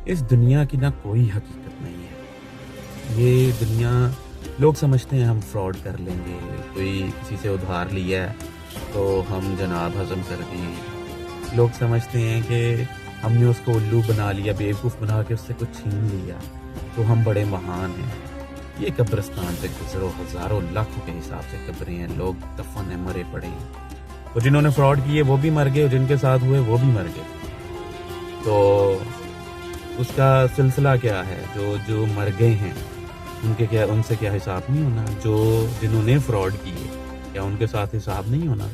इस दुनिया की ना कोई हकीकत नहीं है। ये दुनिया, लोग समझते हैं हम फ्रॉड कर लेंगे, कोई किसी से उधार लिया है तो हम जनाब हज़म कर दें। लोग समझते हैं कि हमने उसको उल्लू बना लिया, बेवकूफ़ बना के उससे कुछ छीन लिया तो हम बड़े महान हैं। ये कब्रिस्तान से गुजरो, हज़ारों लाखों के हिसाब से कब्रें हैं, लोग दफन है, मरे पड़े हैं। तो जिन्होंने फ्रॉड किए वो भी मर गए और जिनके साथ हुए वो भी मर गए। तो उसका सिलसिला क्या है? जो जो मर गए हैं उनसे क्या हिसाब नहीं होना? जो जिन्होंने फ्रॉड किए, क्या उनके साथ हिसाब नहीं होना?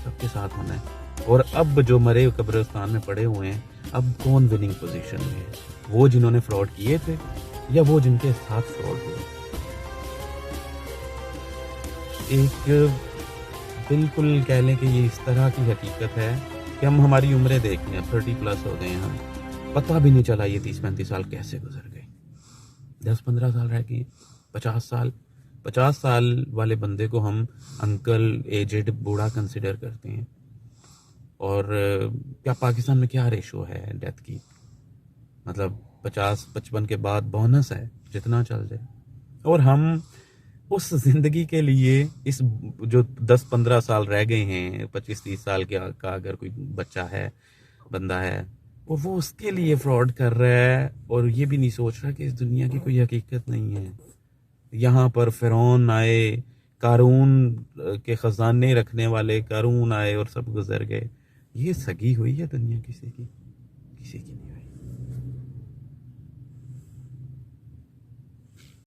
सबके साथ होना है। और अब जो मरे कब्रिस्तान में पड़े हुए हैं, अब कौन विनिंग पोजीशन में है? वो जिन्होंने फ्रॉड किए थे या वो जिनके साथ फ्रॉड हुए? एक बिल्कुल कह लें कि ये इस तरह की हकीकत है कि हम हमारी उम्रें देख लें, 30+ हो गए हैं हम, पता भी नहीं चला ये 30-35 साल कैसे गुजर गए। 10-15 साल रह गए, 50 साल। 50 साल वाले बंदे को हम अंकल, एजेड, बूढ़ा कंसिडर करते हैं। और क्या पाकिस्तान में क्या रेशो है डेथ की? मतलब 50-55 के बाद बोनस है, जितना चल जाए। और हम उस जिंदगी के लिए इस जो 10-15 साल रह गए हैं, 25-30 साल का अगर कोई बच्चा है, बंदा है, और वो उसके लिए फ्रॉड कर रहा है और ये भी नहीं सोच रहा कि इस दुनिया की कोई हकीकत नहीं है। यहाँ पर फिरौन आए, कारून के खजाने रखने वाले कारून आए और सब गुजर गए। ये सगी हुई है दुनिया किसी की? किसी की नहीं हुई।